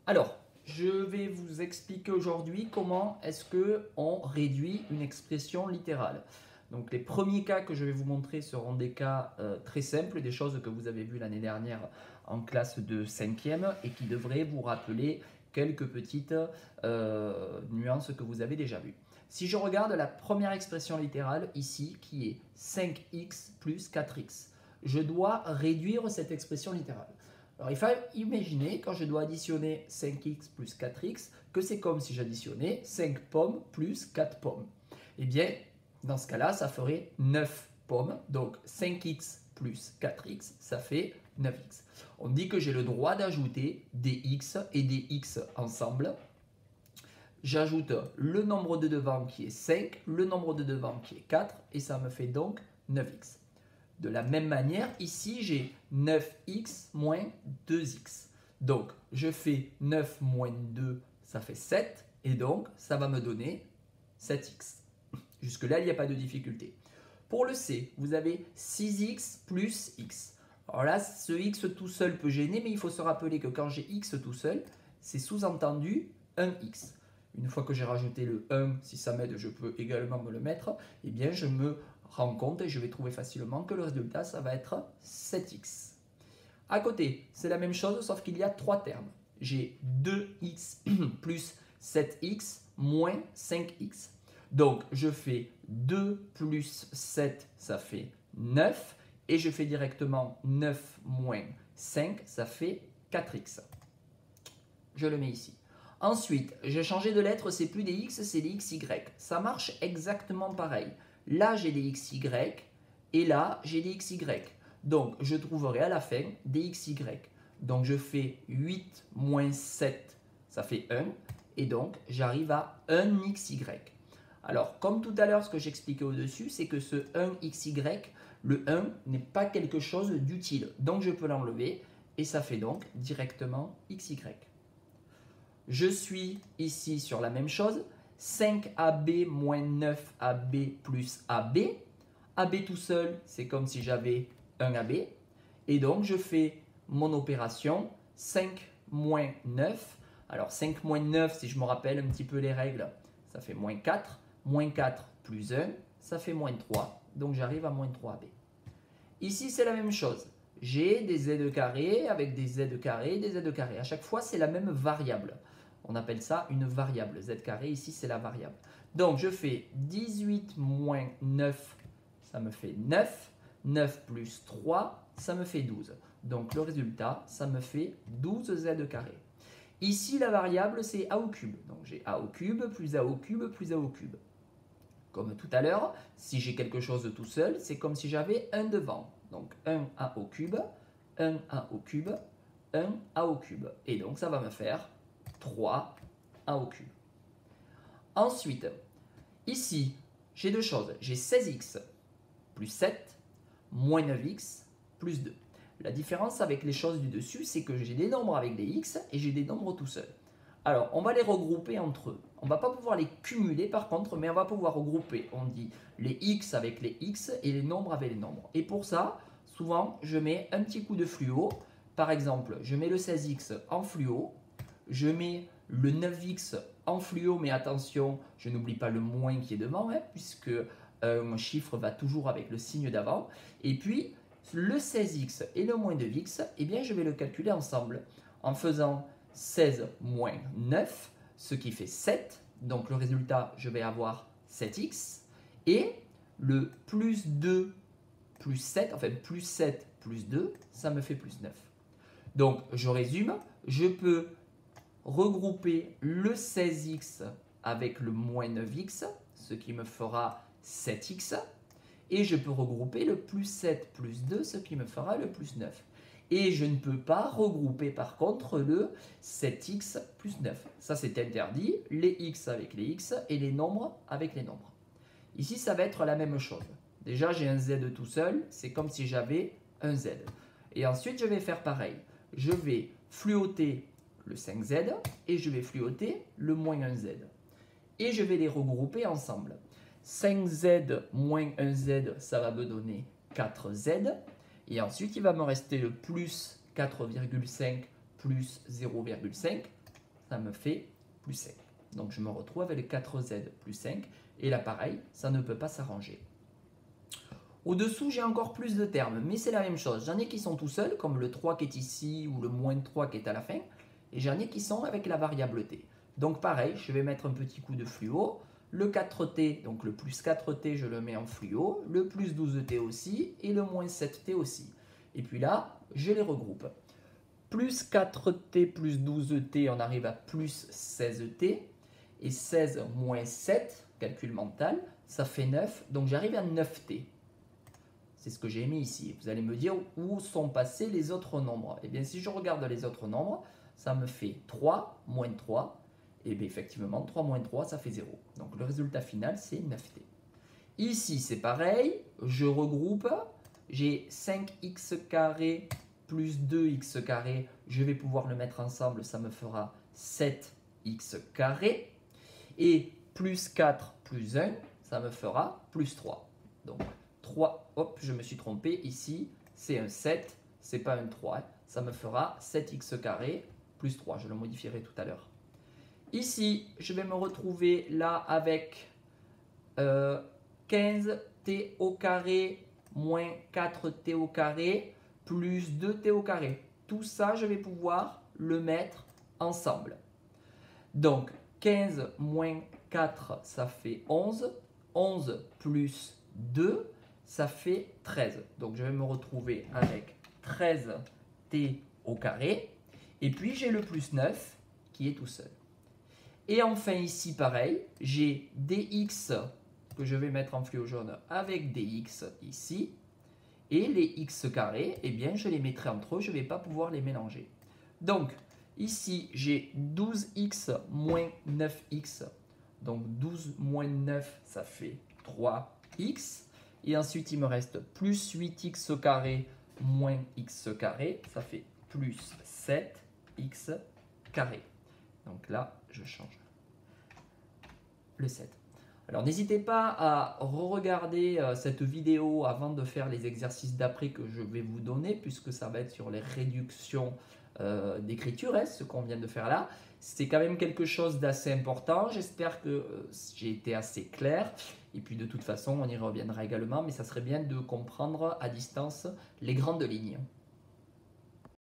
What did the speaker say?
Alors, je vais vous expliquer aujourd'hui comment est-ce qu'on réduit une expression littérale. Donc les premiers cas que je vais vous montrer seront des cas très simples, des choses que vous avez vues l'année dernière en classe de 5e et qui devraient vous rappeler quelques petites nuances que vous avez déjà vues. Si je regarde la première expression littérale ici qui est 5x plus 4x, je dois réduire cette expression littérale. Alors il faut imaginer quand je dois additionner 5x plus 4x que c'est comme si j'additionnais 5 pommes plus 4 pommes. Eh bien, dans ce cas-là, ça ferait 9 pommes. Donc 5x plus 4x, ça fait 9x. On dit que j'ai le droit d'ajouter des x et des x ensemble. J'ajoute le nombre de devant qui est 5, le nombre de devant qui est 4 et ça me fait donc 9x. De la même manière, ici, j'ai 9x moins 2x. Donc, je fais 9 moins 2, ça fait 7. Et donc, ça va me donner 7x. Jusque-là, il n'y a pas de difficulté. Pour le C, vous avez 6x plus x. Alors là, ce x tout seul peut gêner, mais il faut se rappeler que quand j'ai x tout seul, c'est sous-entendu 1x. Une fois que j'ai rajouté le 1, si ça m'aide, je peux également me le mettre. Eh bien, je me rends compte et je vais trouver facilement que le résultat, ça va être 7x. À côté, c'est la même chose, sauf qu'il y a 3 termes. J'ai 2x plus 7x moins 5x. Donc, je fais 2 plus 7, ça fait 9. Et je fais directement 9 moins 5, ça fait 4x. Je le mets ici. Ensuite, j'ai changé de lettre, c'est plus des x, c'est des xy. Ça marche exactement pareil. Là, j'ai des xy et là, j'ai des xy. Donc, je trouverai à la fin des xy. Donc, je fais 8 moins 7, ça fait 1. Et donc, j'arrive à 1xy. Alors, comme tout à l'heure, ce que j'expliquais au-dessus, c'est que ce 1xy, le 1 n'est pas quelque chose d'utile. Donc, je peux l'enlever et ça fait donc directement xy. Je suis ici sur la même chose. 5AB moins 9AB plus AB. AB tout seul, c'est comme si j'avais un AB. Et donc, je fais mon opération 5 moins 9. Alors, 5 moins 9, si je me rappelle un petit peu les règles, ça fait moins 4. Moins 4 plus 1, ça fait moins 3. Donc, j'arrive à moins 3AB. Ici, c'est la même chose. J'ai des z carrés avec des z carrés et des z carrés. À chaque fois, c'est la même variable. On appelle ça une variable. Z carré, ici, c'est la variable. Donc, je fais 18 moins 9, ça me fait 9. 9 plus 3, ça me fait 12. Donc, le résultat, ça me fait 12 z carré. Ici, la variable, c'est a au cube. Donc, j'ai a au cube plus a au cube plus a au cube. Comme tout à l'heure, si j'ai quelque chose de tout seul, c'est comme si j'avais un devant. Donc 1a au cube, 1a au cube, 1a au cube. Et donc ça va me faire 3a au cube. Ensuite, ici, j'ai deux choses. J'ai 16x plus 7 moins 9x plus 2. La différence avec les choses du dessus, c'est que j'ai des nombres avec des x et j'ai des nombres tout seuls. Alors, on va les regrouper entre eux. On ne va pas pouvoir les cumuler par contre, mais on va pouvoir regrouper. On dit les x avec les x et les nombres avec les nombres. Et pour ça, souvent, je mets un petit coup de fluo. Par exemple, je mets le 16x en fluo. Je mets le 9x en fluo, mais attention, je n'oublie pas le moins qui est devant, puisque mon chiffre va toujours avec le signe d'avant. Et puis, le 16x et le moins 2x, eh bien, je vais le calculer ensemble en faisant 16 moins 9, ce qui fait 7. Donc le résultat, je vais avoir 7x. Et le plus 2 plus 7, enfin plus 7 plus 2, ça me fait plus 9. Donc je résume, je peux regrouper le 16x avec le moins 9x, ce qui me fera 7x. Et je peux regrouper le plus 7 plus 2, ce qui me fera le plus 9. Et je ne peux pas regrouper par contre le 7x plus 9. Ça c'est interdit, les x avec les x et les nombres avec les nombres. Ici ça va être la même chose. Déjà j'ai un z tout seul, c'est comme si j'avais un z. Et ensuite je vais faire pareil. Je vais fluoter le 5z et je vais fluoter le moins 1z. Et je vais les regrouper ensemble. 5z moins 1z, ça va me donner 4z. Et ensuite, il va me rester le plus 4,5 plus 0,5 ça me fait plus 5. Donc je me retrouve avec 4z plus 5. Et là pareil, ça ne peut pas s'arranger. Au-dessous, j'ai encore plus de termes, mais c'est la même chose. J'en ai qui sont tout seuls, comme le 3 qui est ici ou le moins 3 qui est à la fin. Et j'en ai qui sont avec la variable t. Donc pareil, je vais mettre un petit coup de fluo. Le 4t, donc le plus 4t, je le mets en fluo. Le plus 12t aussi et le moins 7t aussi. Et puis là, je les regroupe. Plus 4t plus 12t, on arrive à plus 16t. Et 16 moins 7, calcul mental, ça fait 9. Donc j'arrive à 9t. C'est ce que j'ai mis ici. Vous allez me dire où sont passés les autres nombres. Eh bien, si je regarde les autres nombres, ça me fait 3 moins 3. Et bien, effectivement, 3 moins 3, ça fait 0. Donc, le résultat final, c'est 9t. Ici, c'est pareil. Je regroupe. J'ai 5x carré plus 2x carré. Je vais pouvoir le mettre ensemble. Ça me fera 7x carré. Et plus 4 plus 1, ça me fera plus 3. Donc, 3, hop, je me suis trompé, ici c'est un 7, c'est pas un 3, ça me fera 7x carré plus 3, je le modifierai tout à l'heure. Ici, je vais me retrouver là avec 15t au carré moins 4t au carré plus 2t au carré. Tout ça, je vais pouvoir le mettre ensemble. Donc, 15 moins 4, ça fait 11. 11 plus 2, ça fait 13. Donc, je vais me retrouver avec 13t au carré. Et puis, j'ai le plus 9 qui est tout seul. Et enfin, ici, pareil, j'ai dx que je vais mettre en fluo jaune avec dx ici. Et les x carrés, eh bien, je les mettrai entre eux. Je ne vais pas pouvoir les mélanger. Donc, ici, j'ai 12x moins 9x. Donc, 12 moins 9, ça fait 3x. Et ensuite, il me reste plus 8x carré moins x carré. Ça fait plus 7x carré. Donc là, je change le 7. Alors, n'hésitez pas à re-regarder cette vidéo avant de faire les exercices d'après que je vais vous donner, puisque ça va être sur les réductions d'écriture, ce qu'on vient de faire là. C'est quand même quelque chose d'assez important. J'espère que j'ai été assez clair. Et puis de toute façon, on y reviendra également, mais ça serait bien de comprendre à distance les grandes lignes.